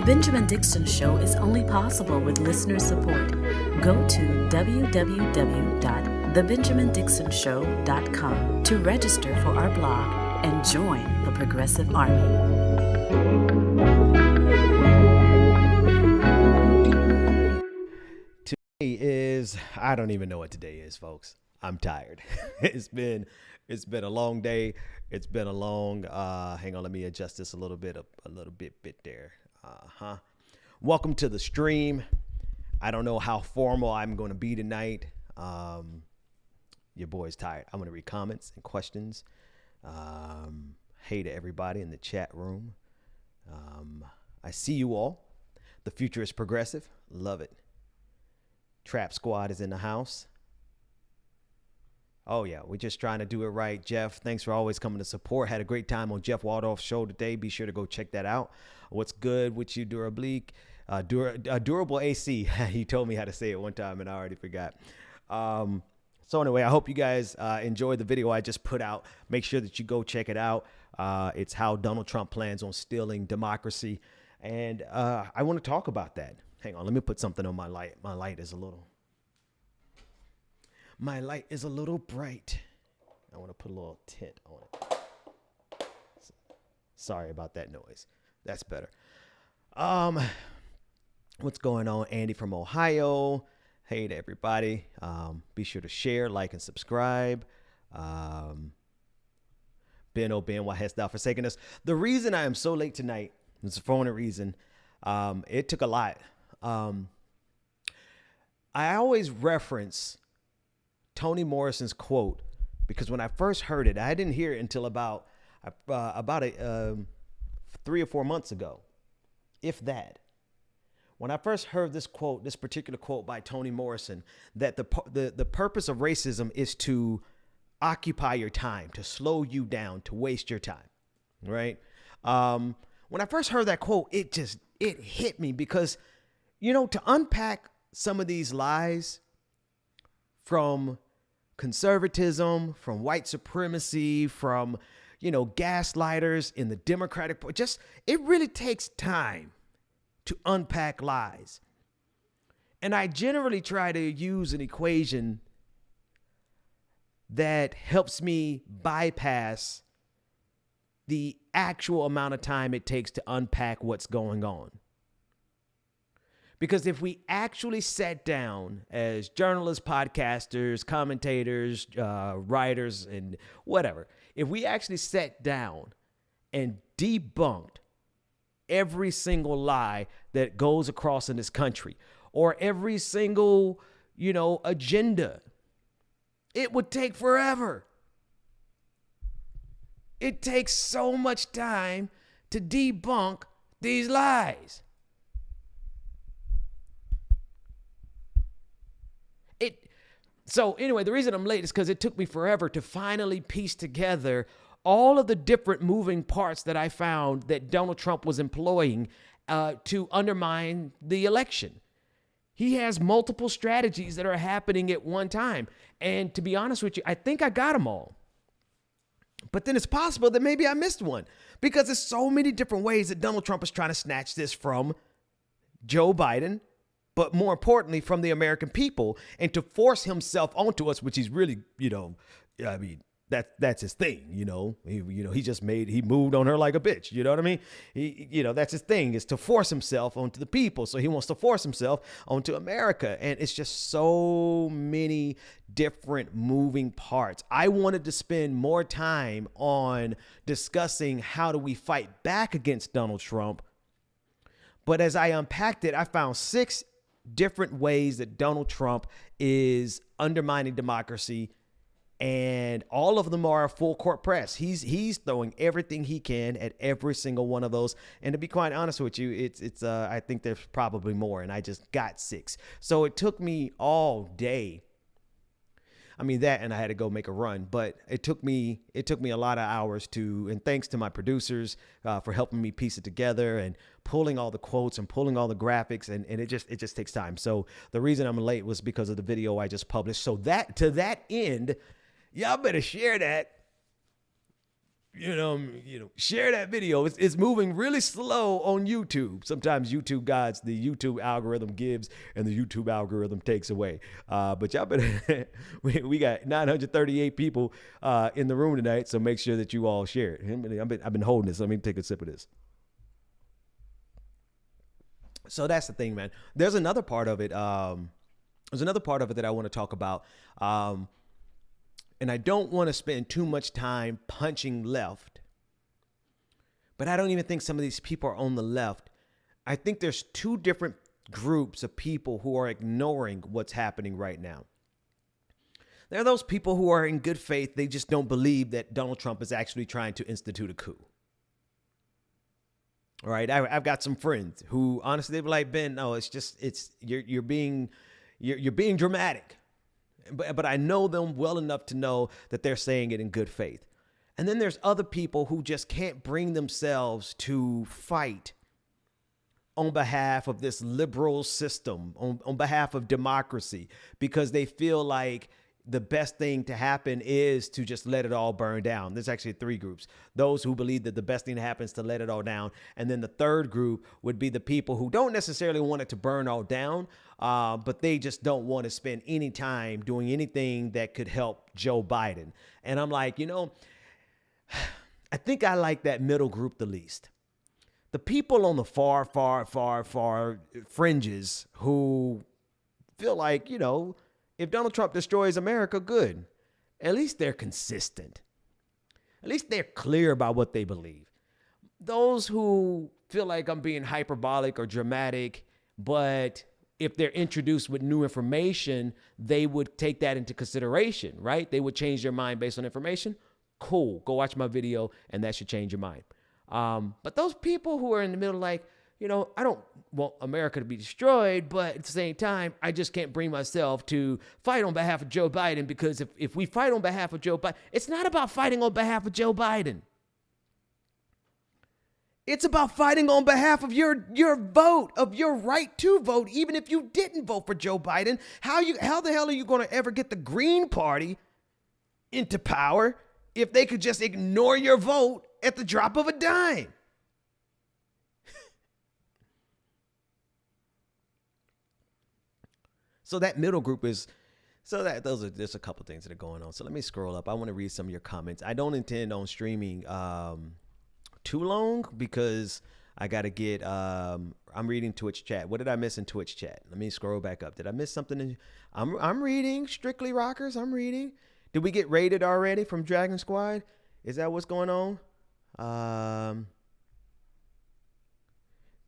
Benjamin Dixon Show is only possible with listener support. Go to www.thebenjamindixonshow.com to register for our blog and join the Progressive Army. I don't even know what today is, folks. I'm tired. It's been a long day. It's been a long, hang on, let me adjust this a little bit there. Welcome to the stream. I don't know how formal I'm going to be tonight. Your boy's tired. I'm going to read comments and questions. Hey to everybody in the chat room. I see you all. The future is progressive. Love it. Trap Squad is in the house. Oh, yeah. We're just trying to do it right. Jeff, thanks for always coming to support. Had a great time on Jeff Waldorf's show today. Be sure to go check that out. What's good with you, Durable AC? He told me how to say it one time, and I already forgot. So anyway, I hope you guys enjoyed the video I just put out. Make sure that you go check it out. It's how Donald Trump plans on stealing democracy. And I want to talk about that. Hang on, let me put something on my light. My light is a little bright. I want to put a little tint on it. Sorry about that noise. That's better. What's going on? Andy from Ohio. Hey to everybody. Be sure to share, like, and subscribe. Ben, why hast thou forsaken us? The reason I am so late tonight is for one reason. It took a lot. I always reference Toni Morrison's quote because when I first heard it, I didn't hear it until about 3 or 4 months ago, if that. When I first heard this quote, this particular quote by Toni Morrison, that the purpose of racism is to occupy your time, to slow you down, to waste your time, right? When I first heard that quote, it hit me because, to unpack some of these lies from conservatism, from white supremacy, from, gaslighters in the Democratic Party, it really takes time to unpack lies. And I generally try to use an equation that helps me bypass the actual amount of time it takes to unpack what's going on. Because if we actually sat down as journalists, podcasters, commentators, writers, and whatever, if we actually sat down and debunked every single lie that goes across in this country or every single, agenda, it would take forever. It takes so much time to debunk these lies. So anyway, the reason I'm late is because it took me forever to finally piece together all of the different moving parts that I found that Donald Trump was employing to undermine the election. He has multiple strategies that are happening at one time. And to be honest with you, I think I got them all. But then it's possible that maybe I missed one because there's so many different ways that Donald Trump is trying to snatch this from Joe Biden, but more importantly, from the American people, and to force himself onto us, which he's really, that's his thing, he moved on her like a bitch. You know what I mean? That's his thing, is to force himself onto the people. So he wants to force himself onto America. And it's just so many different moving parts. I wanted to spend more time on discussing how do we fight back against Donald Trump. But as I unpacked it, I found 6 different ways that Donald Trump is undermining democracy, and all of them are a full court press. He's throwing everything he can at every single one of those. And to be quite honest with you, it's I think there's probably more, and I just got 6. So it took me all day. I mean that, and I had to go make a run, but it took me a lot of hours and thanks to my producers for helping me piece it together and pulling all the quotes and pulling all the graphics, and it just takes time. So the reason I'm late was because of the video I just published. So to that end, y'all better share that. share that video. It's moving really slow on YouTube. Sometimes YouTube guides, the YouTube algorithm gives and the YouTube algorithm takes away. But y'all better, we got 938 people in the room tonight, so make sure that you all share it. I've been holding this. Let me take a sip of this. So that's the thing, man. There's another part of it. There's another part of it that I want to talk about. And I don't want to spend too much time punching left, but I don't even think some of these people are on the left. I think there's two different groups of people who are ignoring what's happening right now. There are those people who are in good faith. They just don't believe that Donald Trump is actually trying to institute a coup. All right. I've got some friends who honestly, they were like, Ben, no, you're being dramatic. But I know them well enough to know that they're saying it in good faith. And then there's other people who just can't bring themselves to fight on behalf of this liberal system, on behalf of democracy, because they feel like the best thing to happen is to just let it all burn down. There's actually three groups. Those who believe that the best thing to happen is to let it all down. And then the third group would be the people who don't necessarily want it to burn all down, but they just don't want to spend any time doing anything that could help Joe Biden. And I'm like, I think I like that middle group the least. The people on the far fringes who feel like, if Donald Trump destroys America, good. At least they're consistent. At least they're clear about what they believe. Those who feel like I'm being hyperbolic or dramatic, but if they're introduced with new information, they would take that into consideration, right? They would change their mind based on information. Cool. Go watch my video and that should change your mind. But those people who are in the middle, like, I don't want America to be destroyed, but at the same time, I just can't bring myself to fight on behalf of Joe Biden, because if we fight on behalf of Joe Biden, it's not about fighting on behalf of Joe Biden. It's about fighting on behalf of your vote, of your right to vote, even if you didn't vote for Joe Biden. How the hell are you going to ever get the Green Party into power if they could just ignore your vote at the drop of a dime? So that middle group there's a couple things that are going on. So let me scroll up. I want to read some of your comments. I don't intend on streaming too long because I got to get, I'm reading Twitch chat. What did I miss in Twitch chat? Let me scroll back up. Did I miss something? I'm reading Strictly Rockers. I'm reading. Did we get raided already from Dragon Squad? Is that what's going on?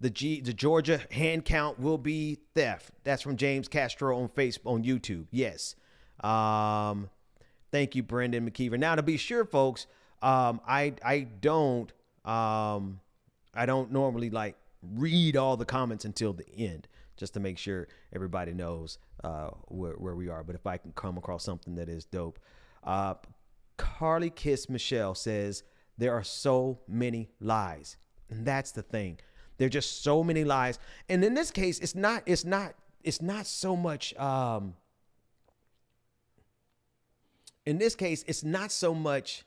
The Georgia hand count will be theft. That's from James Castro on YouTube. Yes. Thank you, Brendan McKeever. Now, to be sure, folks, I don't normally read all the comments until the end, just to make sure everybody knows where we are. But if I can come across something that is dope, Carly Kiss Michelle says there are so many lies, and that's the thing. There are just so many lies. And in this case, it's not so much, in this case, it's not so much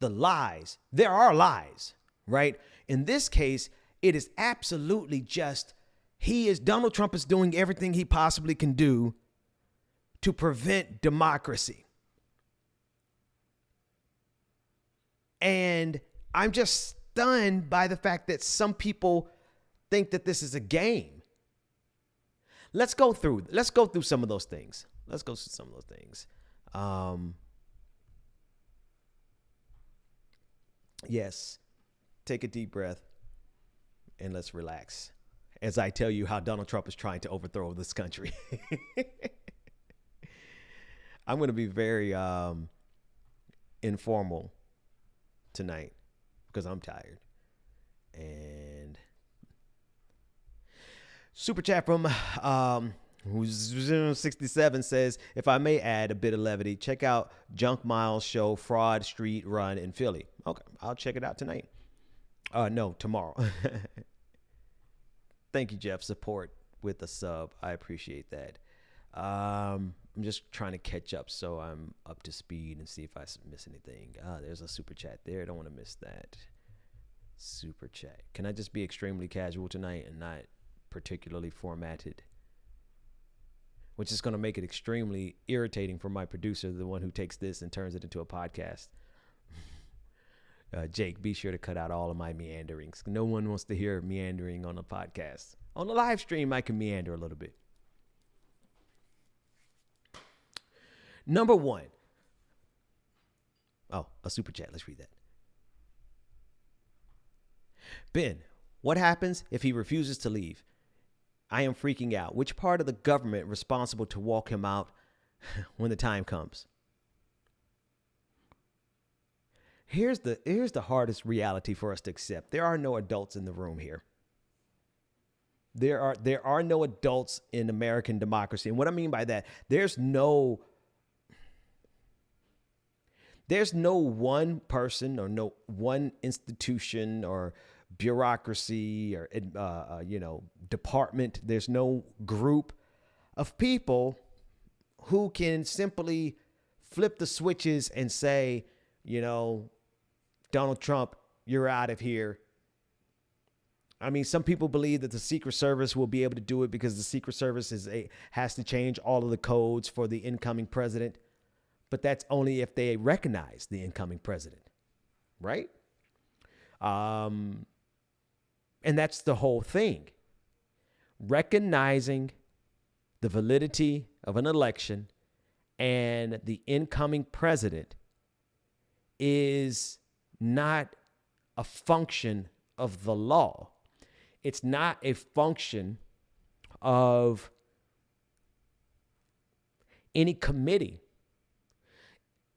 the lies. There are lies, right? In this case, it is absolutely just, Donald Trump is doing everything he possibly can do to prevent democracy. And I'm just stunned by the fact that some people think that this is a game. Let's go through some of those things. Yes. Take a deep breath and let's relax as I tell you how Donald Trump is trying to overthrow this country. I'm going to be very informal tonight because I'm tired. And super chat from who's 67 says, if I may add a bit of levity, check out Junk Miles show Fraud Street Run in Philly. Okay, I'll check it out tonight. No, tomorrow. Thank you, Jeff. Support with a sub. I appreciate that. I'm just trying to catch up so I'm up to speed and see if I miss anything. There's a super chat there. I don't want to miss that. Super chat. Can I just be extremely casual tonight and not particularly formatted? Which is going to make it extremely irritating for my producer, the one who takes this and turns it into a podcast. Jake, be sure to cut out all of my meanderings. No one wants to hear meandering on a podcast. On the live stream, I can meander a little bit. Number one. Oh, a super chat. Let's read that. Ben, what happens if he refuses to leave? I am freaking out. Which part of the government responsible to walk him out when the time comes? Here's the hardest reality for us to accept. There are no adults in the room here. There are no adults in American democracy. And what I mean by that, there's no one person or no one institution or bureaucracy or department. There's no group of people who can simply flip the switches and say, Donald Trump, you're out of here. I mean, some people believe that the Secret Service will be able to do it because the Secret Service has to change all of the codes for the incoming president. But that's only if they recognize the incoming president, right? And that's the whole thing. Recognizing the validity of an election and the incoming president is not a function of the law. It's not a function of any committee.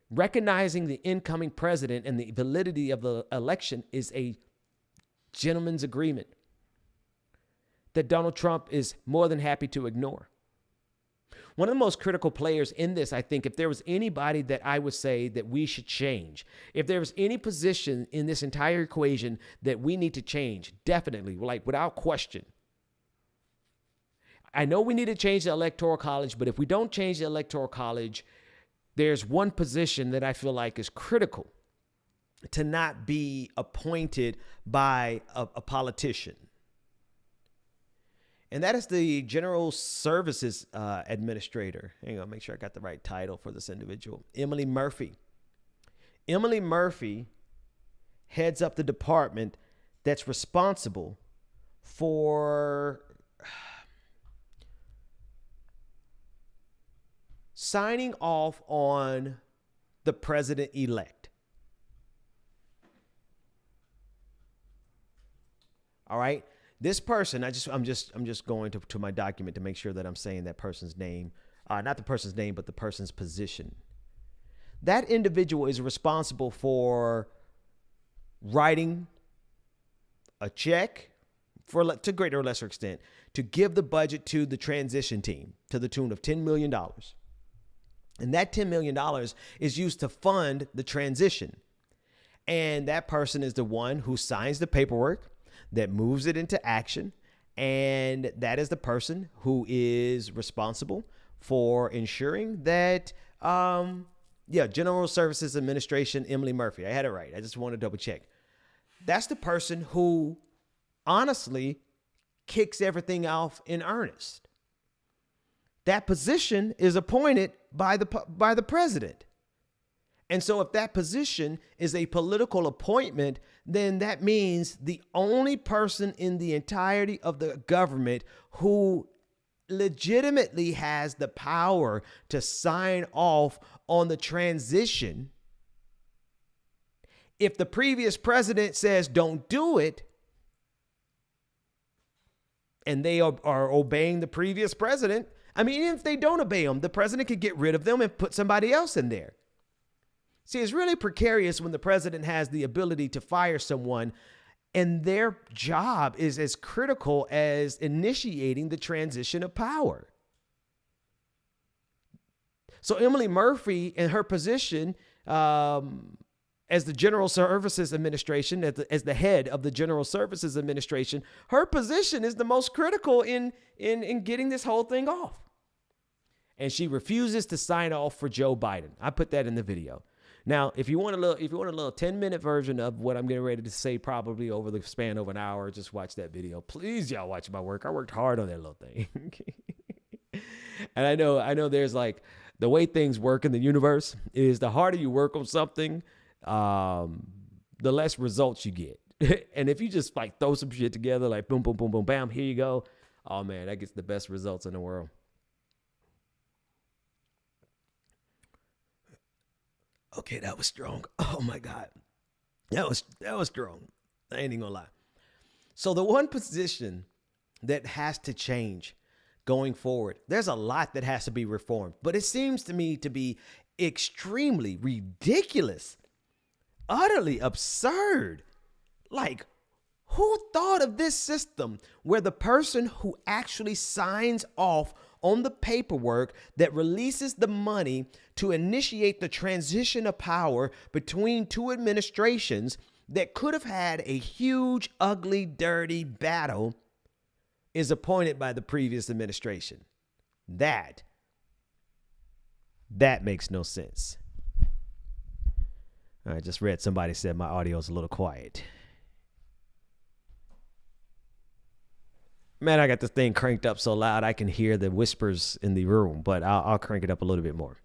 Recognizing the incoming president and the validity of the election is a gentleman's agreement that Donald Trump is more than happy to ignore. One of the most critical players in this, I think, if there was anybody that I would say that we should change, if there was any position in this entire equation that we need to change, definitely, like without question. I know we need to change the Electoral College, but if we don't change the Electoral College, there's one position that I feel like is critical to not be appointed by a politician. And that is the General Services Administrator. Hang on, make sure I got the right title for this individual. Emily Murphy. Emily Murphy heads up the department that's responsible for signing off on the president-elect. All right. This person, I'm just going to my document to make sure that I'm saying that person's name, not the person's name, but the person's position. That individual is responsible for writing a check to greater or lesser extent to give the budget to the transition team to the tune of $10 million. And that $10 million is used to fund the transition. And that person is the one who signs the paperwork that moves it into action. And that is the person who is responsible for ensuring that, General Services Administration, Emily Murphy. I had it right. I just want to double check. That's the person who honestly kicks everything off in earnest. That position is appointed by the president. And so if that position is a political appointment, then that means the only person in the entirety of the government who legitimately has the power to sign off on the transition, if the previous president says don't do it, and they are obeying the previous president, I mean, even if they don't obey them, the president could get rid of them and put somebody else in there. See, it's really precarious when the president has the ability to fire someone and their job is as critical as initiating the transition of power. So Emily Murphy, in her position as the General Services Administration, as the head of the General Services Administration, her position is the most critical in getting this whole thing off. and she refuses to sign off for Joe Biden. I put that in the video. Now, if you want a little 10-minute version of what I'm getting ready to say, probably over the span of an hour, just watch that video. Please, y'all watch my work. I worked hard on that little thing. And I know there's like, the way things work in the universe is the harder you work on something, the less results you get. And if you just like throw some shit together, like boom, boom, boom, boom, bam, here you go. Oh man, that gets the best results in the world. Okay, that was strong. Oh my God. That was strong. I ain't even gonna lie. So the one position that has to change going forward, there's a lot that has to be reformed, but it seems to me to be extremely ridiculous, utterly absurd. Like, who thought of this system where the person who actually signs off on the paperwork that releases the money to initiate the transition of power between two administrations that could have had a huge, ugly, dirty battle is appointed by the previous administration? That makes no sense. I just read somebody said my audio is a little quiet. Man, I got this thing cranked up so loud I can hear the whispers in the room, but I'll crank it up a little bit more.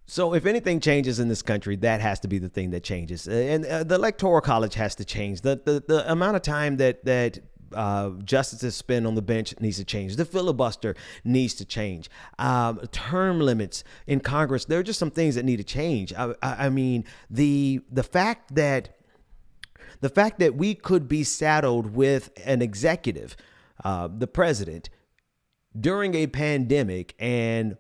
So if anything changes in this country, that has to be the thing that changes. And the Electoral College has to change. The amount of time that justices spend on the bench needs to change. The filibuster needs to change. Term limits in Congress, there are just some things that need to change. I mean, the fact that we could be saddled with an executive, the president, during a pandemic, and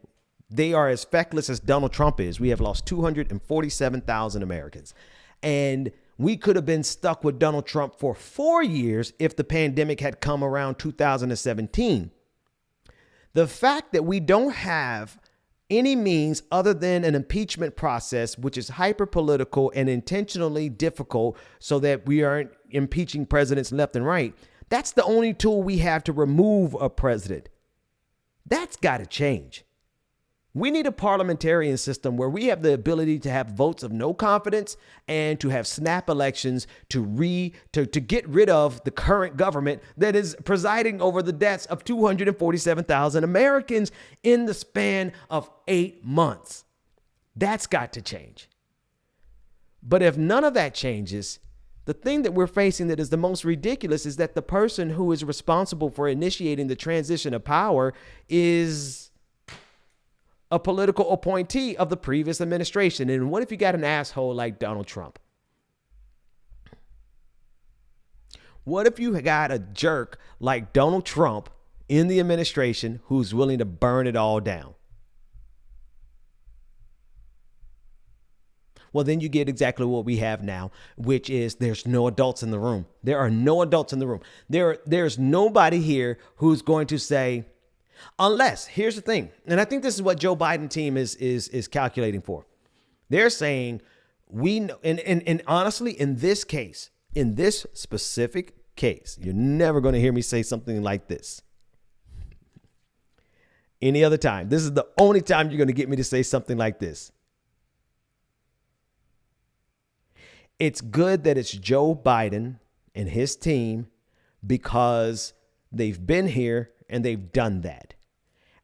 they are as feckless as Donald Trump is. We have lost 247,000 Americans. And we could have been stuck with Donald Trump for 4 years if the pandemic had come around 2017. The fact that we don't have any means other than an impeachment process, which is hyper political and intentionally difficult so that we aren't impeaching presidents left and right, that's the only tool we have to remove a president. That's got to change. We need a parliamentarian system where we have the ability to have votes of no confidence and to have snap elections to get rid of the current government that is presiding over the deaths of 247,000 Americans in the span of 8 months. That's got to change. But if none of that changes, the thing that we're facing that is the most ridiculous is that the person who is responsible for initiating the transition of power is a political appointee of the previous administration. And what if you got an asshole like Donald Trump? What if you got a jerk like Donald Trump in the administration who's willing to burn it all down? Well, then you get exactly what we have now, which is there's no adults in the room. There are no adults in the room. There's nobody here who's going to say, unless, here's the thing, and I think this is what Joe Biden team is calculating for. They're saying we know, and honestly, in this case, in this specific case, you're never going to hear me say something like this. Any other time, this is the only time you're going to get me to say something like this. It's good that it's Joe Biden and his team because they've been here and they've done that.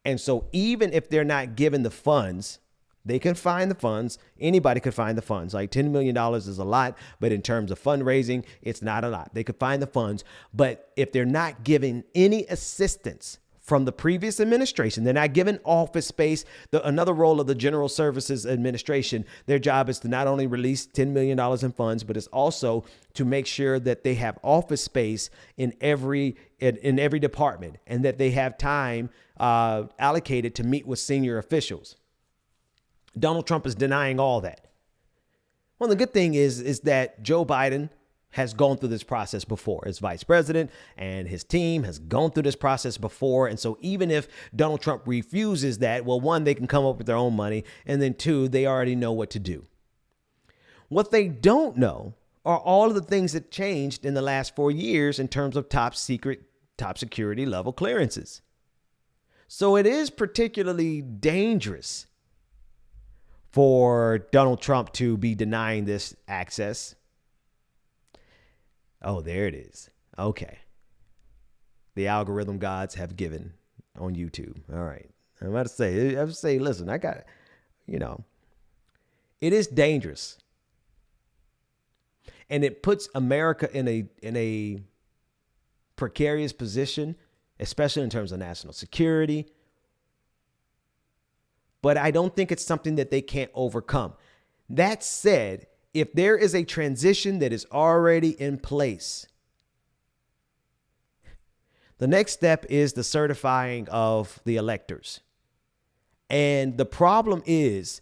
And so even if they're not given the funds, they can find the funds. Anybody could find the funds. Like $10 million is a lot, but in terms of fundraising, it's not a lot. They could find the funds. But if they're not given any assistance from the previous administration, they're not given office space. Another role of the General Services Administration, their job is to not only release $10 million in funds, but it's also to make sure that they have office space in every department and that they have time allocated to meet with senior officials. Donald Trump is denying all that. Well, the good thing is that Joe Biden has gone through this process before as vice president, and his team has gone through this process before. And so even if Donald Trump refuses that, well, one, they can come up with their own money. And then two, they already know what to do. What they don't know are all of the things that changed in the last 4 years in terms of top secret top security level clearances. So it is particularly dangerous for Donald Trump to be denying this access. Oh, there it is. Okay. The algorithm gods have given on YouTube. All right. I'm about to say, listen, I got, it is dangerous. And it puts America in a precarious position, especially in terms of national security. But I don't think it's something that they can't overcome. That said, if there is a transition that is already in place, the next step is the certifying of the electors. And the problem is,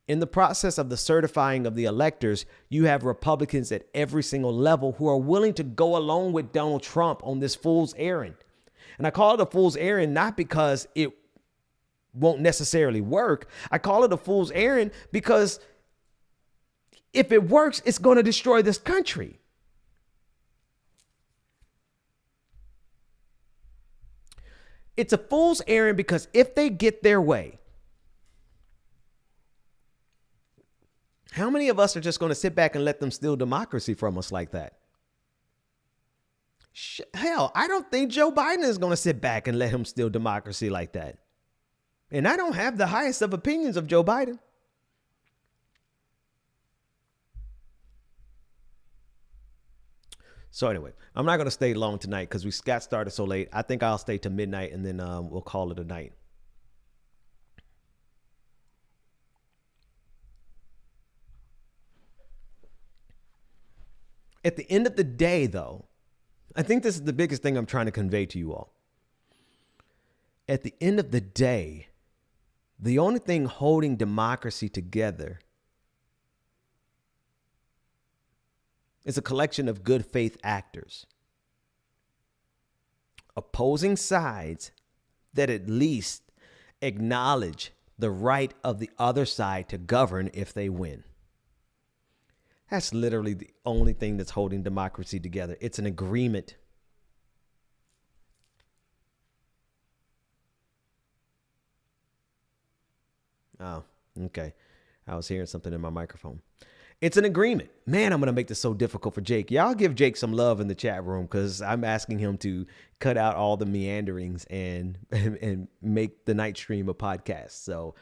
in the process of the certifying of the electors, you have Republicans at every single level who are willing to go along with Donald Trump on this fool's errand. And I call it a fool's errand not because it won't necessarily work. I call it a fool's errand because if it works, it's going to destroy this country. It's a fool's errand because if they get their way, how many of us are just going to sit back and let them steal democracy from us like that? Hell, I don't think Joe Biden is going to sit back and let him steal democracy like that. And I don't have the highest of opinions of Joe Biden. So anyway, I'm not going to stay long tonight because we got started so late. I think I'll stay to midnight and then we'll call it a night. At the end of the day, though, I think this is the biggest thing I'm trying to convey to you all. At the end of the day, the only thing holding democracy together is a collection of good faith actors, opposing sides that at least acknowledge the right of the other side to govern if they win. That's literally the only thing that's holding democracy together. It's an agreement. Oh, okay. I was hearing something in my microphone. It's an agreement. Man, I'm going to make this so difficult for Jake. Y'all give Jake some love in the chat room because I'm asking him to cut out all the meanderings and make the night stream a podcast. So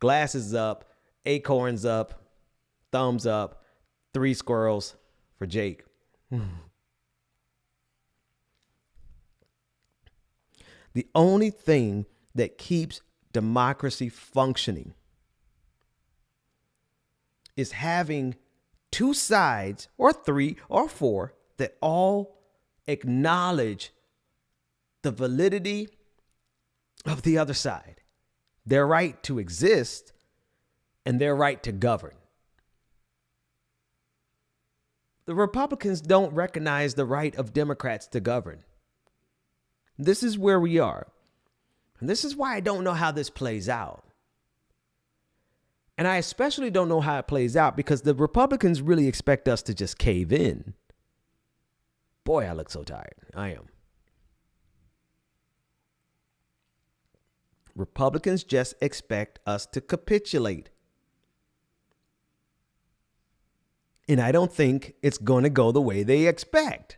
glasses up, acorns up, thumbs up, 3 squirrels for Jake. The only thing that keeps democracy functioning is having 2 sides or 3 or 4 that all acknowledge the validity of the other side, their right to exist and their right to govern. The Republicans don't recognize the right of Democrats to govern. This is where we are. And this is why I don't know how this plays out. And I especially don't know how it plays out because the Republicans really expect us to just cave in. Boy, I look so tired. I am. Republicans just expect us to capitulate. And I don't think it's going to go the way they expect.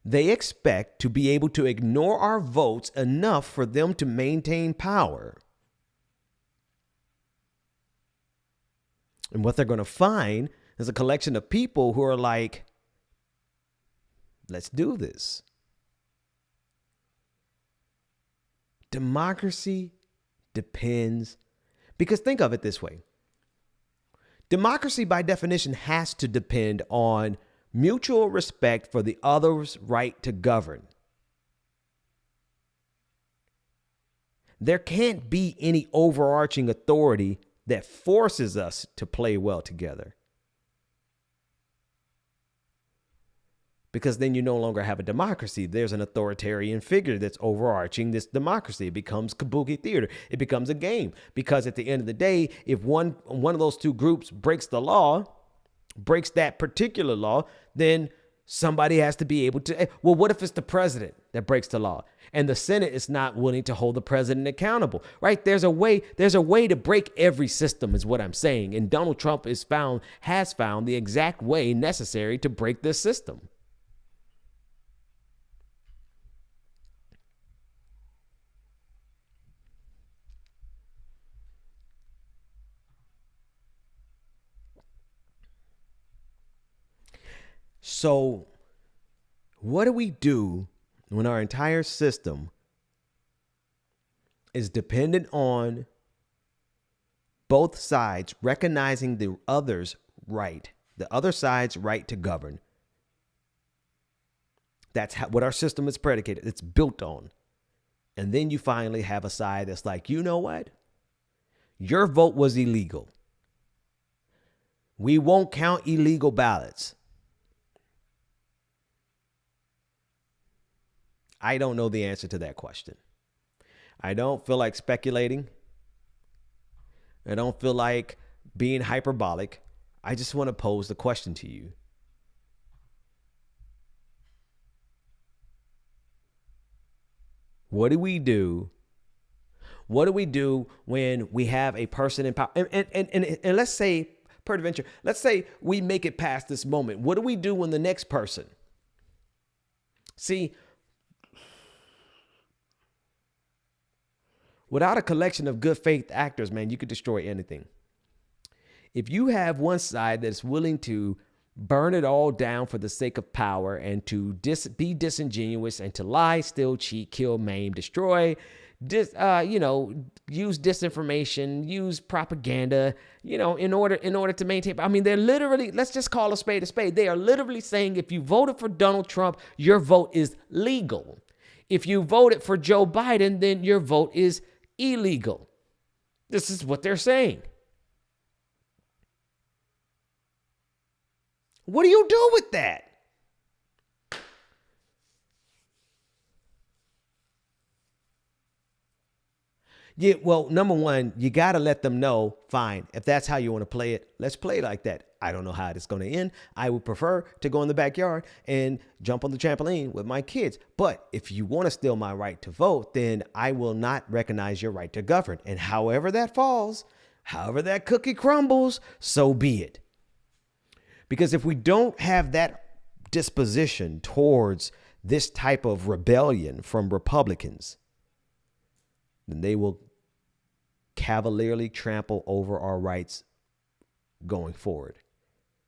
They expect to be able to ignore our votes enough for them to maintain power. And what they're going to find is a collection of people who are like, let's do this. Democracy depends, because think of it this way. Democracy, by definition, has to depend on mutual respect for the other's right to govern. There can't be any overarching authority that forces us to play well together. Because then you no longer have a democracy. There's an authoritarian figure that's overarching this democracy. It becomes kabuki theater. It becomes a game. Because at the end of the day, if one of those 2 groups breaks the law, breaks that particular law, then Somebody has to be able to. Well, what if it's the president that breaks the law and the Senate is not willing to hold the president accountable, right? There's a way to break every system is what I'm saying. And Donald Trump has found the exact way necessary to break this system. So what do we do when our entire system is dependent on both sides recognizing the other side's right to govern? That's what our system is predicated. It's built on. And then you finally have a side that's like, you know what? Your vote was illegal. We won't count illegal ballots. I don't know the answer to that question. I don't feel like speculating. I don't feel like being hyperbolic. I just want to pose the question to you. What do we do? What do we do when we have a person in power? And let's say, peradventure, let's say we make it past this moment. What do we do when the next person? See, without a collection of good faith actors, man, you could destroy anything. If you have one side that's willing to burn it all down for the sake of power and to be disingenuous and to lie, steal, cheat, kill, maim, destroy, use disinformation, use propaganda, in order to maintain. I mean, they're literally, let's just call a spade a spade. They are literally saying if you voted for Donald Trump, your vote is legal. If you voted for Joe Biden, then your vote is illegal. This is what they're saying. What do you do with that? Yeah, well, number one, you got to let them know, fine, if that's how you want to play it, let's play it like that. I don't know how it's going to end. I would prefer to go in the backyard and jump on the trampoline with my kids. But if you want to steal my right to vote, then I will not recognize your right to govern. And however that falls, however that cookie crumbles, so be it. Because if we don't have that disposition towards this type of rebellion from Republicans, then they will cavalierly trample over our rights going forward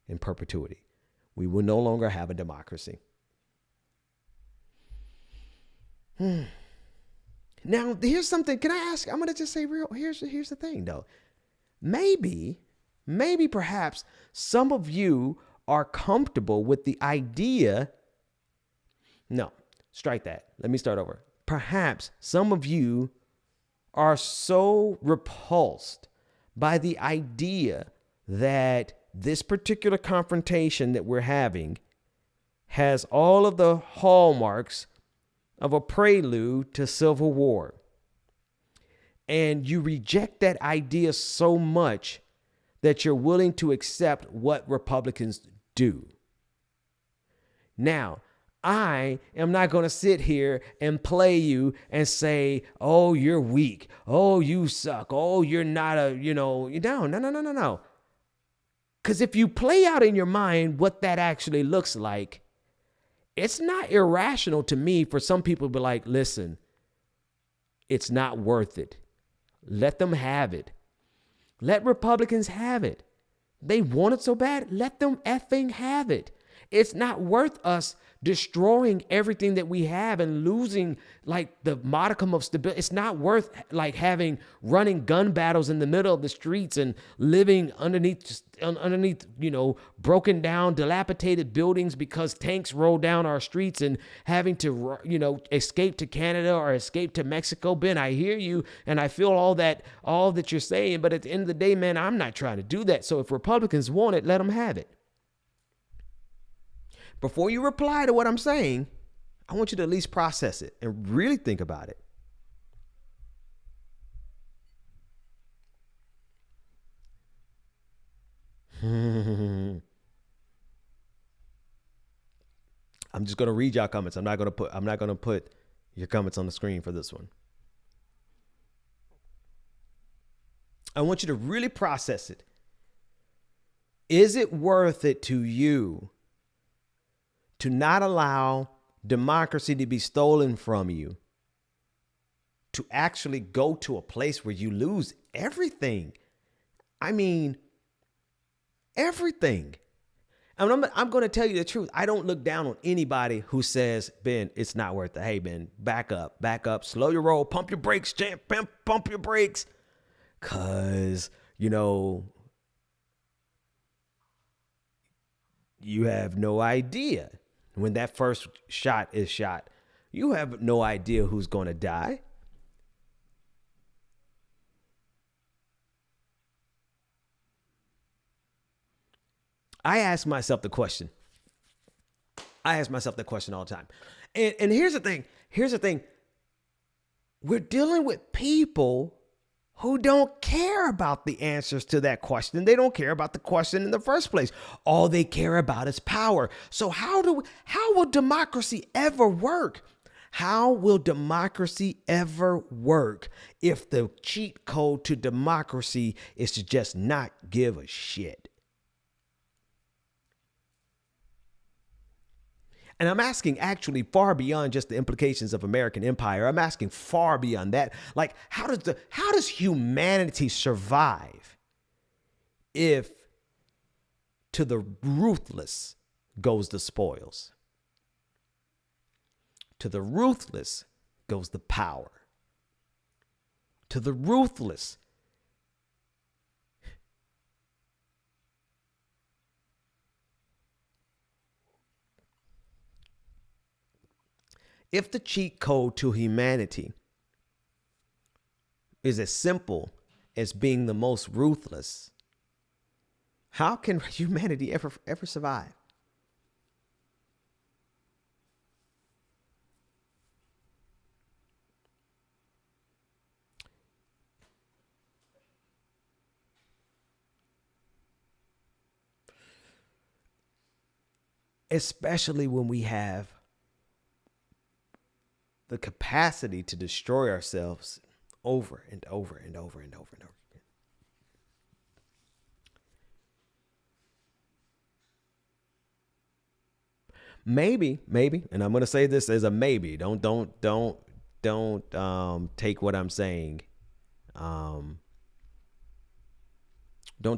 in perpetuity. We will no longer have a democracy. Now, here's something. Can I ask? I'm going to just say here's the thing, though. Maybe perhaps some of you are comfortable with the idea. No, strike that. Let me start over. Perhaps some of you are so repulsed by the idea that this particular confrontation that we're having has all of the hallmarks of a prelude to civil war. And you reject that idea so much that you're willing to accept what Republicans do. Now, I am not going to sit here and play you and say, oh, you're weak. Oh, you suck. Oh, you're not no. Because if you play out in your mind what that actually looks like, it's not irrational to me for some people to be like, listen, it's not worth it. Let them have it. Let Republicans have it. They want it so bad. Let them effing have it. It's not worth us destroying everything that we have and losing like the modicum of stability. It's not worth like running gun battles in the middle of the streets and living underneath, broken down, dilapidated buildings because tanks roll down our streets and having to, escape to Canada or escape to Mexico. Ben, I hear you and I feel all that you're saying, but at the end of the day, man, I'm not trying to do that. So if Republicans want it, let them have it. Before you reply to what I'm saying, I want you to at least process it and really think about it. I'm just going to read y'all comments. I'm not going to put your comments on the screen for this one. I want you to really process it. Is it worth it to you to not allow democracy to be stolen from you, to actually go to a place where you lose everything? I mean, everything. And I'm going to tell you the truth. I don't look down on anybody who says, Ben, it's not worth it. Hey, Ben, back up, slow your roll, pump your brakes, champ, pump your brakes. Because, you have no idea when that first shot is shot. You have no idea who's going to die. I ask myself the question. I ask myself that question all the time. And here's the thing. We're dealing with people who don't care about the answers to that question. They don't care about the question in the first place. All they care about is power. So how will democracy ever work? How will democracy ever work if the cheat code to democracy is to just not give a shit? And I'm asking actually far beyond just the implications of American empire. I'm asking far beyond that. Like, how does humanity survive if to the ruthless goes the spoils? To the ruthless goes the power. To the ruthless. If the cheat code to humanity is as simple as being the most ruthless, how can humanity ever survive? Especially when we have the capacity to destroy ourselves over and over and over and over and over again. Maybe, and I'm going to say this as a maybe. Don't take what I'm saying. Don't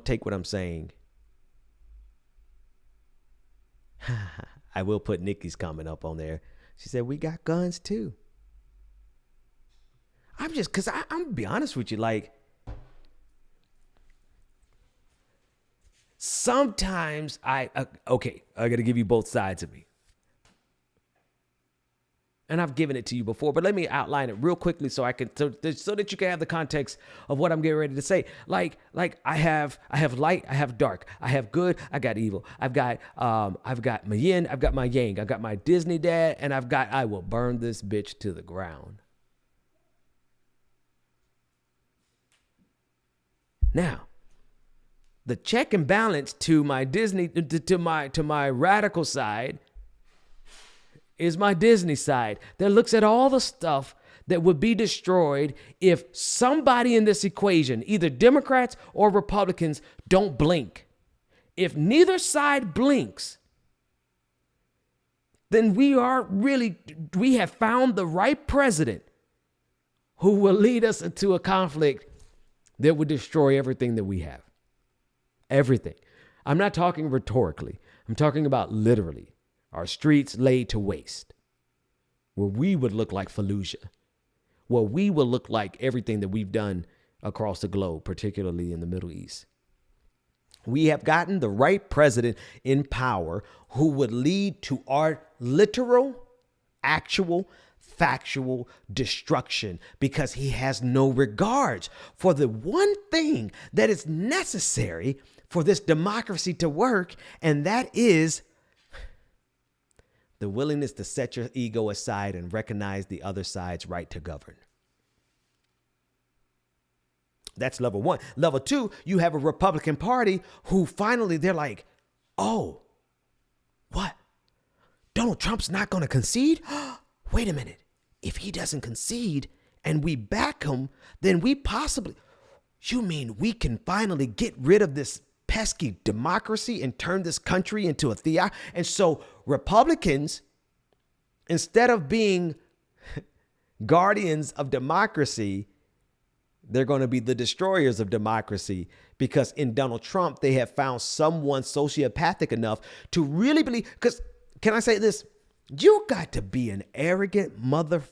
take what I'm saying. I will put Nikki's comment up on there. She said, we got guns too. I'm gonna be honest with you. Like, sometimes I got to give you both sides of me. And I've given it to you before, but let me outline it real quickly so that you can have the context of what I'm getting ready to say. Like I have light, I have dark, I have good, I got evil. I've got my yin, I've got my yang, I've got my Disney dad, and I will burn this bitch to the ground. Now, the check and balance to my Disney, to my radical side is my Disney side that looks at all the stuff that would be destroyed if somebody in this equation, either Democrats or Republicans, don't blink. If neither side blinks, then we have found the right president who will lead us into a conflict that would destroy everything that we have. Everything. I'm not talking rhetorically. I'm talking about literally. Our streets laid to waste. Where we would look like Fallujah. Where we will look like everything that we've done across the globe, particularly in the Middle East. We have gotten the right president in power who would lead to our literal, actual, factual destruction because he has no regards for the one thing that is necessary for this democracy to work, and that is the willingness to set your ego aside and recognize the other side's right to govern. That's level one. Level two, you have a Republican Party who finally they're like, oh, what? Donald Trump's not going to concede? Wait a minute. If he doesn't concede and we back him, then we possibly, you mean we can finally get rid of this pesky democracy and turn this country into a theocracy? And so Republicans, instead of being guardians of democracy, they're going to be the destroyers of democracy, because in Donald Trump, they have found someone sociopathic enough to really believe. Because can I say this? You got to be an arrogant mother.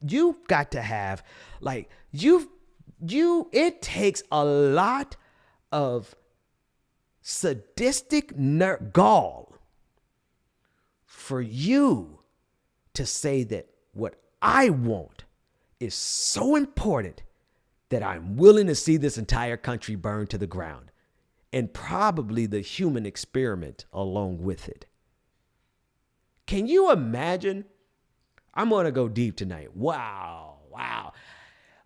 You got to have it takes a lot of sadistic gall for you to say that what I want is so important that I'm willing to see this entire country burn to the ground, and probably the human experiment along with it. Can you imagine? I'm going to go deep tonight. Wow.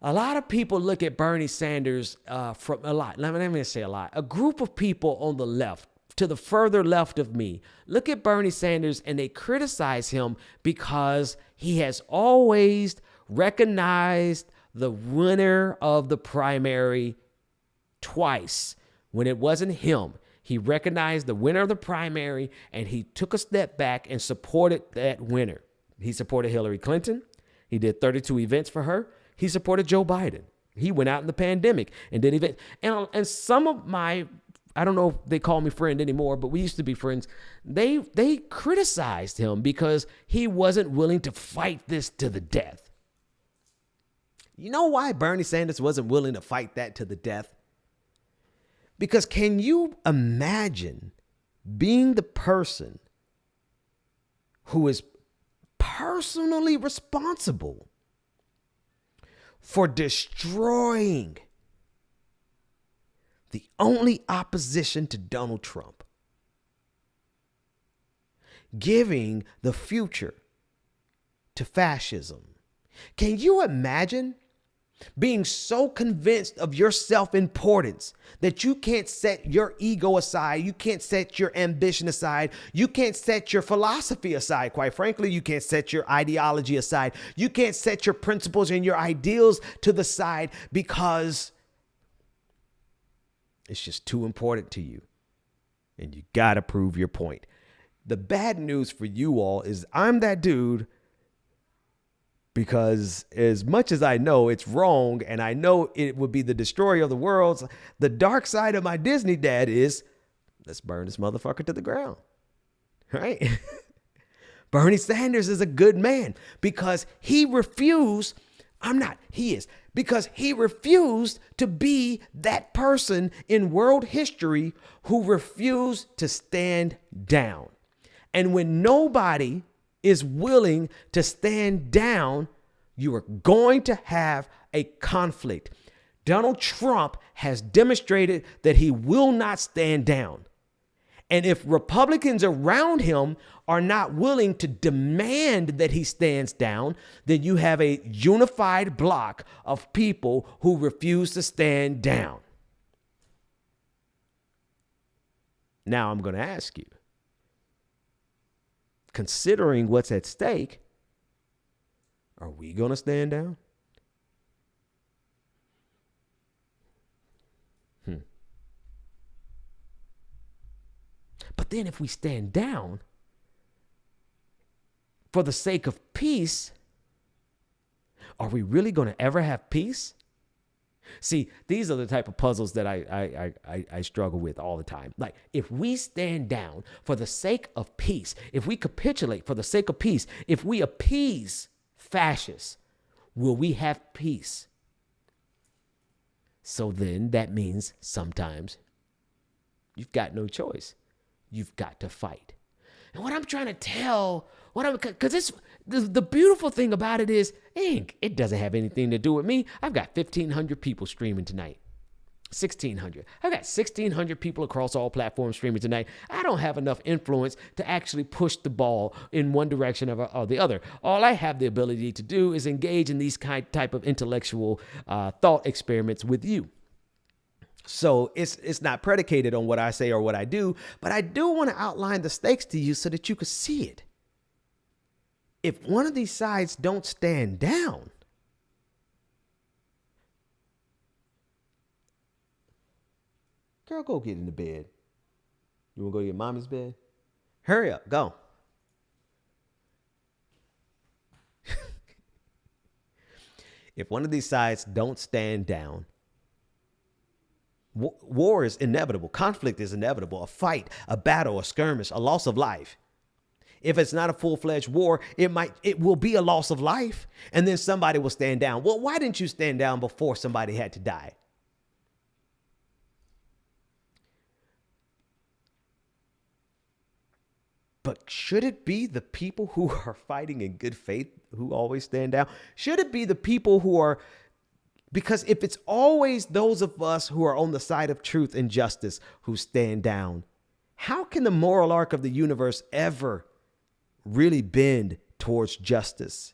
A lot of people look at Bernie Sanders from a lot. Let me say a lot. A group of people on the left, to the further left of me, look at Bernie Sanders and they criticize him because he has always recognized the winner of the primary twice. When it wasn't him, he recognized the winner of the primary and he took a step back and supported that winner. He supported Hillary Clinton. He did 32 events for her. He supported Joe Biden. He went out in the pandemic and did events. And some of my, I don't know if they call me friend anymore, but we used to be friends. They criticized him because he wasn't willing to fight this to the death. You know why Bernie Sanders wasn't willing to fight that to the death? Because can you imagine being the person who is personally responsible for destroying the only opposition to Donald Trump, giving the future to fascism? Can you imagine being so convinced of your self-importance that you can't set your ego aside, you can't set your ambition aside, you can't set your philosophy aside, quite frankly, you can't set your ideology aside, you can't set your principles and your ideals to the side because it's just too important to you and you gotta prove your point. The bad news for you all is I'm that dude, because as much as I know it's wrong and I know it would be the destroyer of the world, the dark side of my Disney dad is, let's burn this motherfucker to the ground, right? Bernie Sanders is a good man because he refused, because he refused to be that person in world history who refused to stand down. And when nobody is willing to stand down, you are going to have a conflict. Donald Trump has demonstrated that he will not stand down. And if Republicans around him are not willing to demand that he stands down, then you have a unified block of people who refuse to stand down. Now I'm going to ask you, considering what's at stake, are we going to stand down? But then if we stand down for the sake of peace, are we really going to ever have peace? See, these are the type of puzzles that I struggle with all the time. Like, if we stand down for the sake of peace, if we capitulate for the sake of peace, if we appease fascists, will we have peace? So then that means sometimes you've got no choice. You've got to fight. And what I'm trying to tell, because it's the beautiful thing about it is, it doesn't have anything to do with me. I've got 1,500 people streaming tonight. 1,600. I've got 1,600 people across all platforms streaming tonight. I don't have enough influence to actually push the ball in one direction or the other. All I have the ability to do is engage in these type of intellectual thought experiments with you. So it's not predicated on what I say or what I do, but I do want to outline the stakes to you so that you can see it. if one of these sides don't stand down, girl, go get in the bed. You want to go to your mommy's bed? Hurry up, go. If one of these sides don't stand down, war is inevitable. Conflict is inevitable. A fight, a battle, a skirmish, a loss of life. If it's not a full-fledged war, it will be a loss of life. And then somebody will stand down. Well, why didn't you stand down before somebody had to die? But should it be the people who are fighting in good faith who always stand down? Should it be the people who are, because if it's always those of us who are on the side of truth and justice who stand down, how can the moral arc of the universe ever really bend towards justice?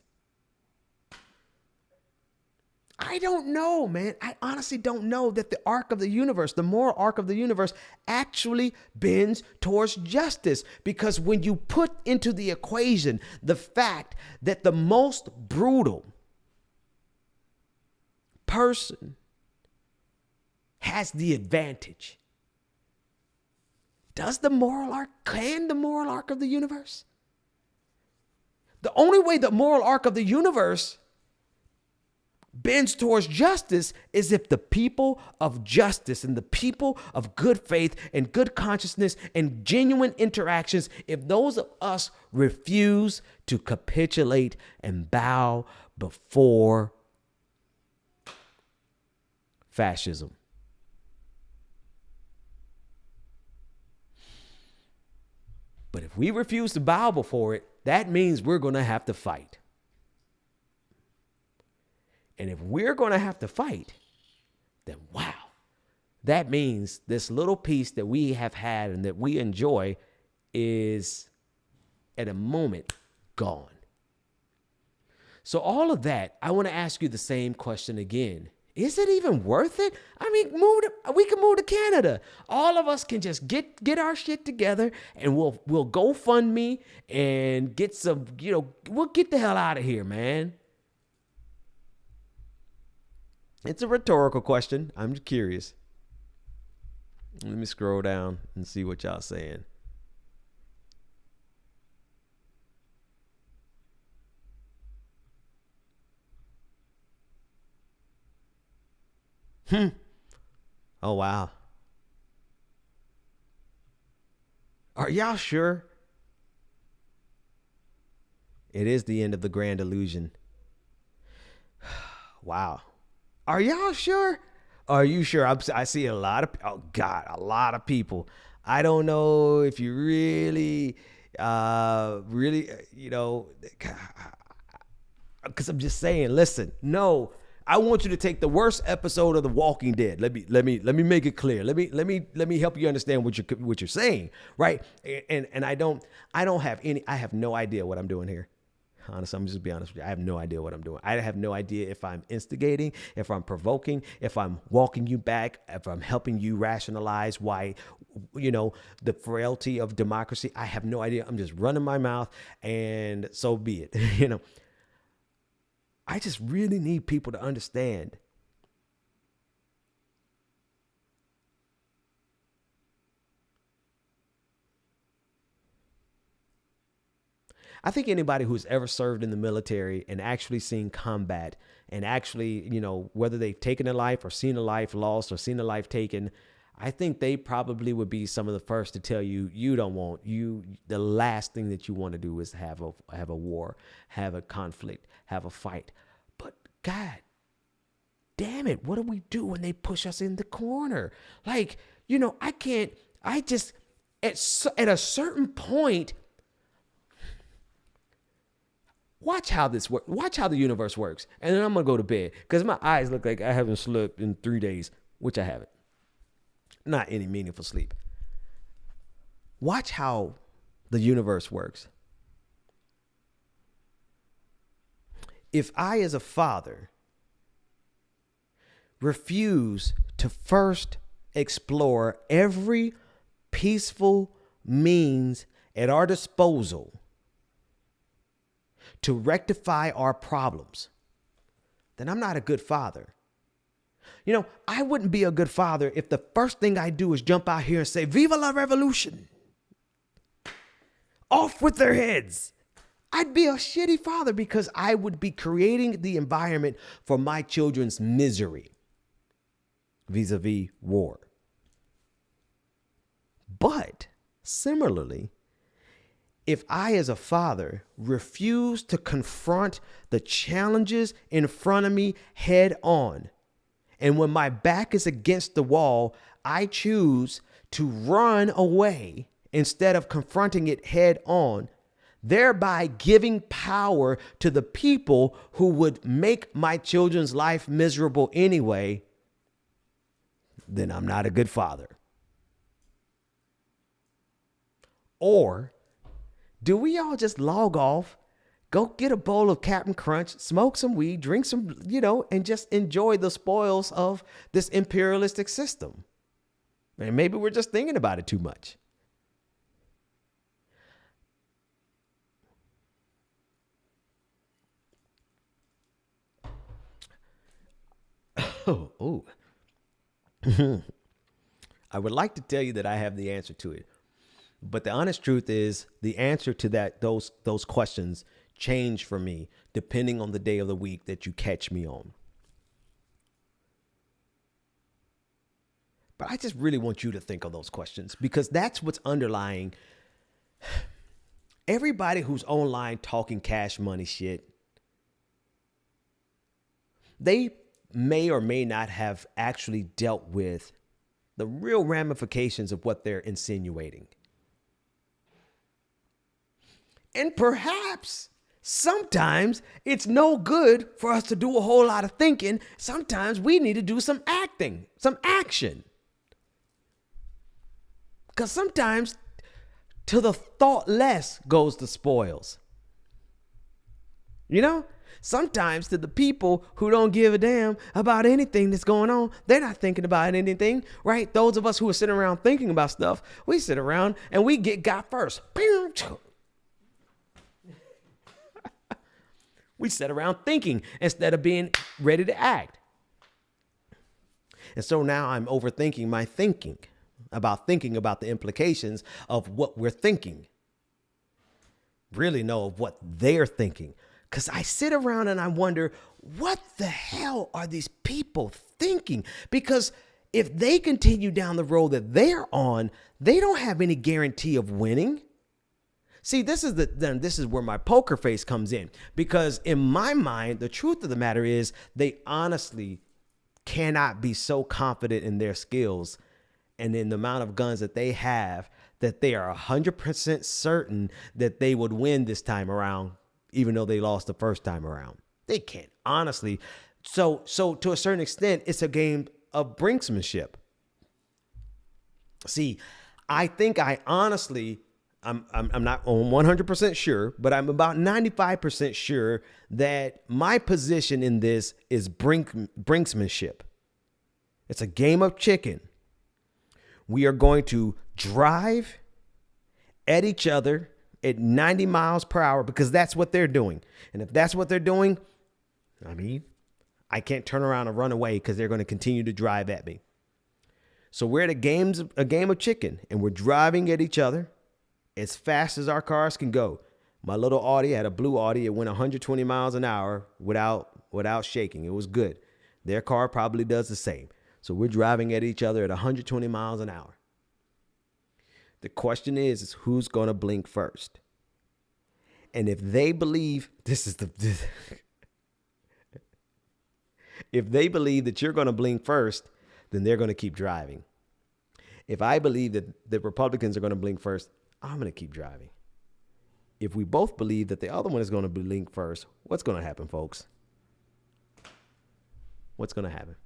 I don't know, man. I honestly don't know that the arc of the universe, the moral arc of the universe, actually bends towards justice. Because when you put into the equation the fact that the most brutal person has the advantage, can the moral arc of the universe? The only way the moral arc of the universe bends towards justice is if the people of justice and the people of good faith and good consciousness and genuine interactions, if those of us refuse to capitulate and bow before fascism. But if we refuse to bow before it, that means we're going to have to fight. And if we're going to have to fight, then wow, that means this little piece that we have had and that we enjoy is at a moment gone. So all of that, I want to ask you the same question again. Is it even worth it? I mean, we can move to Canada. All of us can just get our shit together and we'll GoFundMe and get some, we'll get the hell out of here, man. It's a rhetorical question. I'm just curious. Let me scroll down and see what y'all saying. Oh, wow. Are y'all sure? It is the end of the grand illusion. Wow. Are y'all sure? Are you sure? I see a lot of people. I don't know if you really, because I'm just saying, listen, no, I want you to take the worst episode of The Walking Dead. Let me make it clear. Let me help you understand what you're saying, right? And I have no idea what I'm doing here. Honestly, I'm just be honest with you. I have no idea what I'm doing. I have no idea if I'm instigating, if I'm provoking, if I'm walking you back, if I'm helping you rationalize why, the frailty of democracy. I have no idea. I'm just running my mouth, and so be it. I just really need people to understand. I think anybody who's ever served in the military and actually seen combat and actually, whether they've taken a life or seen a life lost or seen a life taken, I think they probably would be some of the first to tell you, the last thing that you want to do is have a war, have a conflict, have a fight. But God damn it, what do we do when they push us in the corner? Like, at a certain point, watch how this works. Watch how the universe works. And then I'm going to go to bed because my eyes look like I haven't slept in 3 days, which I haven't. Not any meaningful sleep. Watch how the universe works. If I, as a father, refuse to first explore every peaceful means at our disposal to rectify our problems, then I'm not a good father. You know, I wouldn't be a good father if the first thing I do is jump out here and say, Viva la revolution. Off with their heads. I'd be a shitty father because I would be creating the environment for my children's misery vis-a-vis war. But similarly, if I as a father refuse to confront the challenges in front of me head on, and when my back is against the wall, I choose to run away instead of confronting it head on, thereby giving power to the people who would make my children's life miserable anyway, then I'm not a good father. Or do we all just log off, go get a bowl of Captain Crunch, smoke some weed, drink some, and just enjoy the spoils of this imperialistic system? And maybe we're just thinking about it too much. Oh. I would like to tell you that I have the answer to it. But the honest truth is the answer to those questions change for me depending on the day of the week that you catch me on. But I just really want you to think of those questions because that's what's underlying everybody who's online talking cash money shit. They may or may not have actually dealt with the real ramifications of what they're insinuating. And perhaps sometimes it's no good for us to do a whole lot of thinking. Sometimes we need to do some acting, some action. Because sometimes to the thoughtless goes the spoils. Sometimes to the people who don't give a damn about anything that's going on, they're not thinking about anything, right? Those of us who are sitting around thinking about stuff, we sit around and we got first. We sit around thinking instead of being ready to act. And so now I'm overthinking my thinking about the implications of what we're thinking. Really know of what they're thinking. Because I sit around and I wonder, what the hell are these people thinking? Because if they continue down the road that they're on, they don't have any guarantee of winning. See, this is where my poker face comes in. Because in my mind, the truth of the matter is they honestly cannot be so confident in their skills and in the amount of guns that they have that they are 100% certain that they would win this time around, even though they lost the first time around. They can't, honestly. So to a certain extent, it's a game of brinksmanship. See, I think I'm not 100% sure, but I'm about 95% sure that my position in this is brinksmanship. It's a game of chicken. We are going to drive at each other at 90 miles per hour because that's what they're doing. And if that's what they're doing, I can't turn around and run away because they're going to continue to drive at me. So we're at a game of chicken and we're driving at each other as fast as our cars can go. My little Audi, I had a blue Audi. It went 120 miles an hour without shaking. It was good. Their car probably does the same. So we're driving at each other at 120 miles an hour. The question is who's going to blink first? And if they believe if they believe that you're going to blink first, then they're going to keep driving. If I believe that the Republicans are going to blink first, I'm going to keep driving. If we both believe that the other one is going to blink first, what's going to happen, folks? What's going to happen?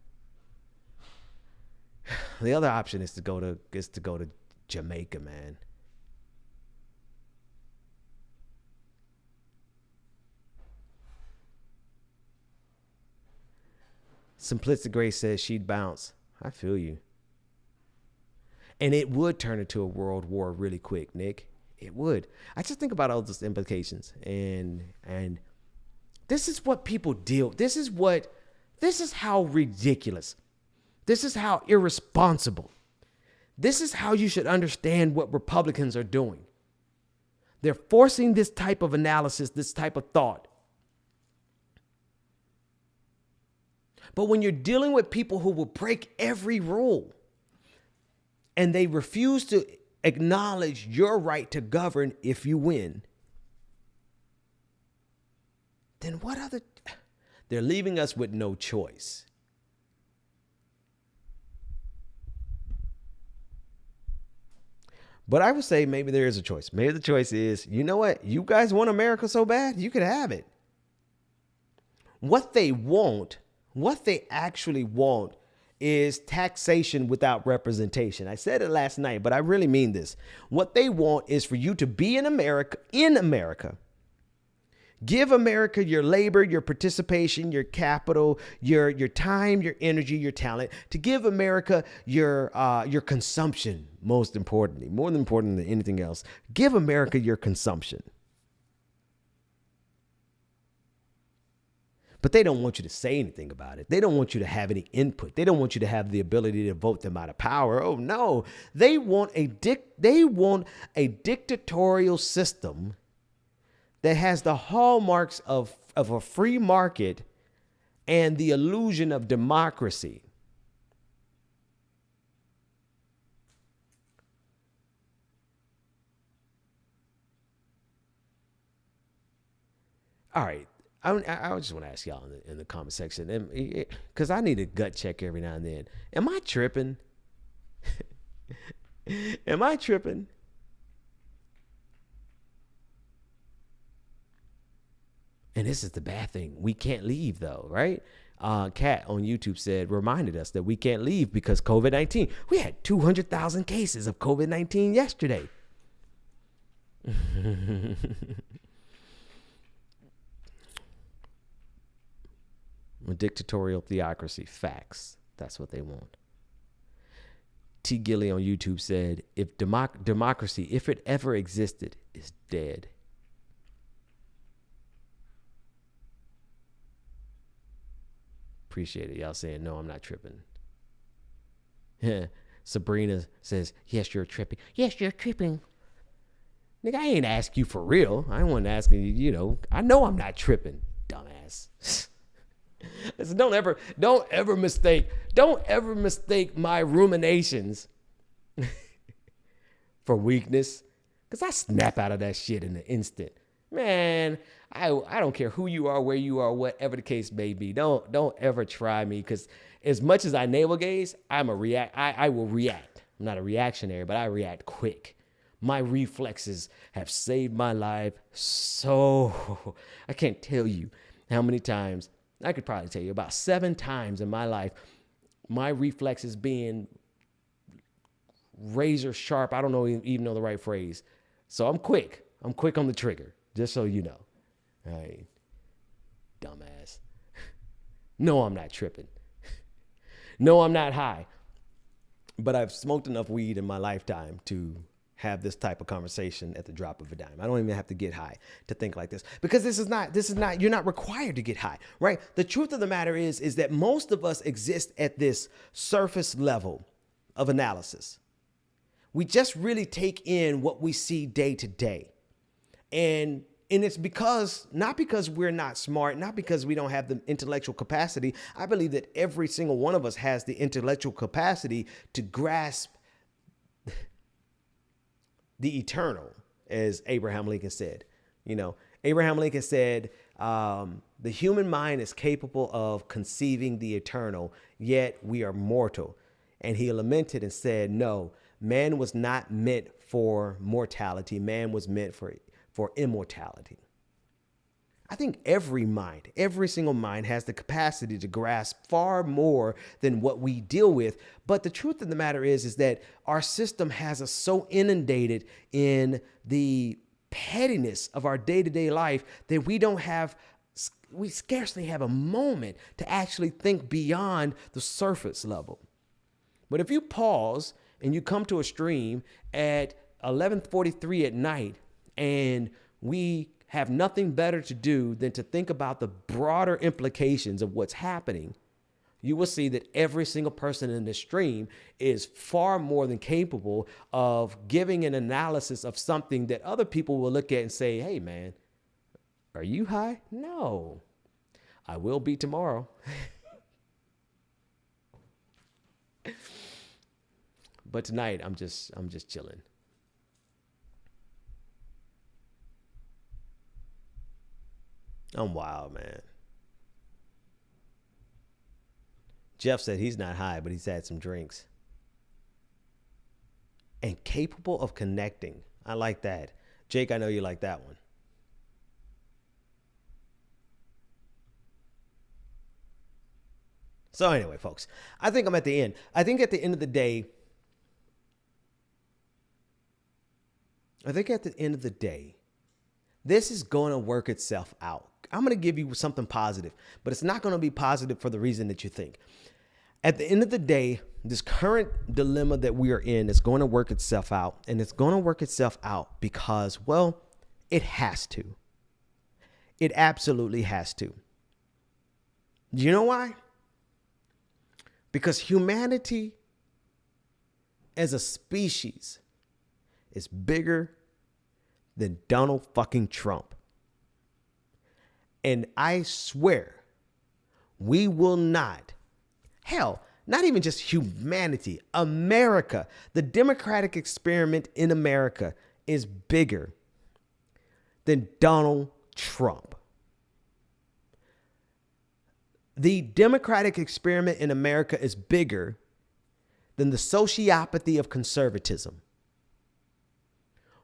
The other option is to go to Jamaica, man. Simplistic Grace says she'd bounce. I feel you. And it would turn into a world war really quick, Nick. It would. I just think about all those implications, and this is what people deal. This is how ridiculous. This is how irresponsible. This is how you should understand what Republicans are doing. They're forcing this type of analysis, this type of thought. But when you're dealing with people who will break every rule and they refuse to acknowledge your right to govern if you win, then they're leaving us with no choice. But I would say maybe there is a choice. Maybe the choice is, you know what? You guys want America so bad, you could have it. What they actually want is taxation without representation. I said it last night, but I really mean this. What they want is for you to be in America, give America your labor, your participation, your capital, your time, your energy, your talent, to give America your consumption, most importantly, more important than anything else. Give America your consumption. But they don't want you to say anything about it. They don't want you to have any input. They don't want you to have the ability to vote them out of power. Oh no, they want a dictatorial system that has the hallmarks of a free market and the illusion of democracy. All right. I just want to ask y'all in the comment section, because I need a gut check every now and then. Am I tripping? Am I tripping? And this is the bad thing. We can't leave, though, right? Kat on YouTube reminded us that we can't leave because COVID-19. We had 200,000 cases of COVID-19 yesterday. A dictatorial theocracy. Facts. That's what they want. T. Gilly on YouTube said, if democracy, if it ever existed, is dead. Appreciate it. Y'all saying, no, I'm not tripping. Sabrina says, yes, you're tripping. Yes, you're tripping. Nigga, I ain't ask you for real. I wasn't asking you, I know I'm not tripping, dumbass. Listen, don't ever mistake my ruminations for weakness, because I snap out of that shit in an instant. Man, I don't care who you are, where you are, whatever the case may be. Don't ever try me, because as much as I navel gaze, I will react. I'm not a reactionary, but I react quick. My reflexes have saved my life so I can't tell you how many times. I could probably tell you about 7 times in my life, my reflexes being razor sharp. I don't even know the right phrase. So I'm quick. I'm quick on the trigger, just so you know. All right. Dumbass. No, I'm not tripping. No, I'm not high. But I've smoked enough weed in my lifetime to have this type of conversation at the drop of a dime. I don't even have to get high to think like this, because this is not, you're not required to get high, right? The truth of the matter is that most of us exist at this surface level of analysis. We just really take in what we see day to day. And it's not because we're not smart, not because we don't have the intellectual capacity. I believe that every single one of us has the intellectual capacity to grasp the eternal, as Abraham Lincoln said. Abraham Lincoln said, the human mind is capable of conceiving the eternal, yet we are mortal. And he lamented and said, no, man was not meant for mortality. Man was meant for immortality. I think every single mind has the capacity to grasp far more than what we deal with. But the truth of the matter is that our system has us so inundated in the pettiness of our day-to-day life that we scarcely have a moment to actually think beyond the surface level. But if you pause and you come to a stream at 11:43 at night and we have nothing better to do than to think about the broader implications of what's happening, you will see that every single person in this stream is far more than capable of giving an analysis of something that other people will look at and say, hey, man, are you high? No, I will be tomorrow. But tonight, I'm just chilling. I'm wild, man. Jeff said he's not high, but he's had some drinks. And capable of connecting. I like that. Jake, I know you like that one. So anyway, folks, I think I'm at the end. I think at the end of the day, this is going to work itself out. I'm going to give you something positive, but it's not going to be positive for the reason that you think. At the end of the day, this current dilemma that we are in is going to work itself out, and it's going to work itself out because, well, it has to. It absolutely has to. Do you know why? Because humanity as a species is bigger than Donald fucking Trump. And I swear, we will not, hell, not even just humanity, America, the democratic experiment in America is bigger than Donald Trump. The democratic experiment in America is bigger than the sociopathy of conservatism.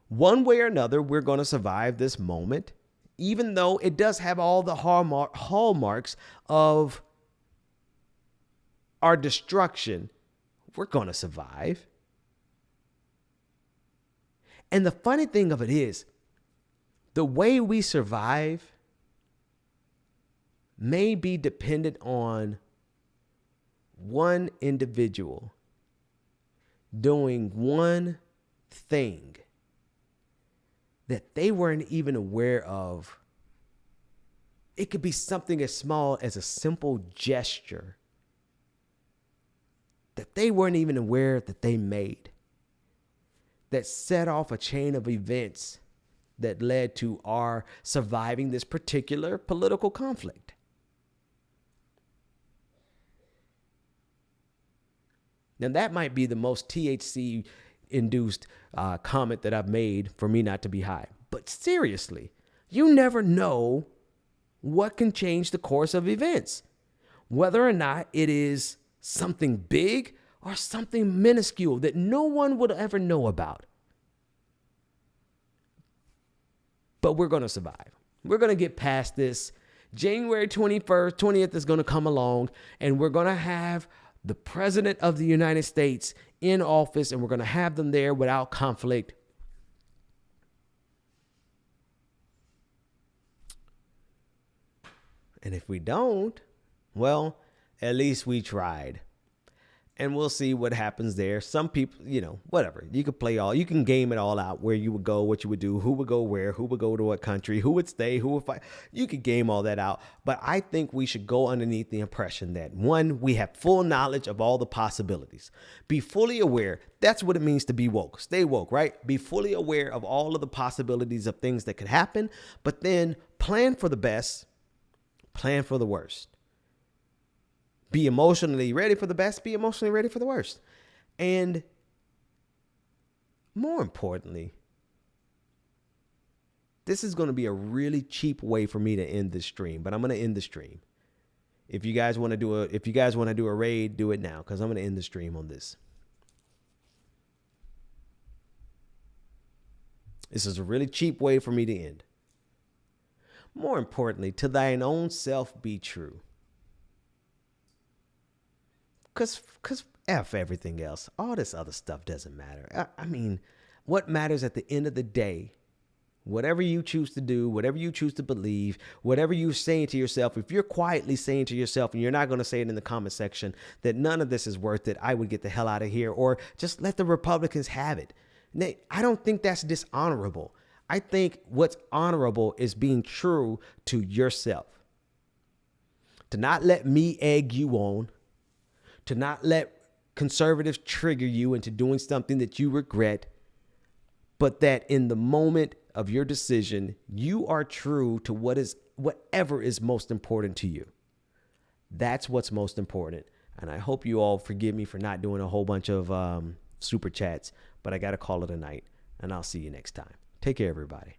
One way or another, we're going to survive this moment, even though it does have all the hallmarks of our destruction. We're going to survive. And the funny thing of it is, the way we survive may be dependent on one individual doing one thing that they weren't even aware of. It could be something as small as a simple gesture that they weren't even aware that they made, that set off a chain of events that led to our surviving this particular political conflict. Now, that might be the most THC-induced comment that I've made for me not to be high. But seriously, you never know what can change the course of events, whether or not it is something big or something minuscule that no one would ever know about. But we're going to survive. We're going to get past this. January 21st, 20th is going to come along, and we're going to have the President of the United States in office, and we're going to have them there without conflict. And if we don't, well, at least we tried. And we'll see what happens there. Some people, whatever. You can game it all out, where you would go, what you would do, who would go where, who would go to what country, who would stay, who would fight. You could game all that out. But I think we should go underneath the impression that, one, we have full knowledge of all the possibilities. Be fully aware. That's what it means to be woke. Stay woke, right? Be fully aware of all of the possibilities of things that could happen, but then plan for the best, plan for the worst. Be emotionally ready for the best, be emotionally ready for the worst. And more importantly, this is going to be a really cheap way for me to end this stream, but I'm going to end the stream. If you guys want to do a raid, do it now, because I'm going to end the stream on this. This is a really cheap way for me to end. More importantly, to thine own self be true. Because F everything else. All this other stuff doesn't matter. I mean, what matters at the end of the day, whatever you choose to do, whatever you choose to believe, whatever you're saying to yourself, if you're quietly saying to yourself, and you're not going to say it in the comment section, that none of this is worth it, I would get the hell out of here, or just let the Republicans have it. Nate, I don't think that's dishonorable. I think what's honorable is being true to yourself. To not let me egg you on, to not let conservatives trigger you into doing something that you regret, but that in the moment of your decision, you are true to whatever is most important to you. That's what's most important. And I hope you all forgive me for not doing a whole bunch of super chats, but I got to call it a night, and I'll see you next time. Take care, everybody.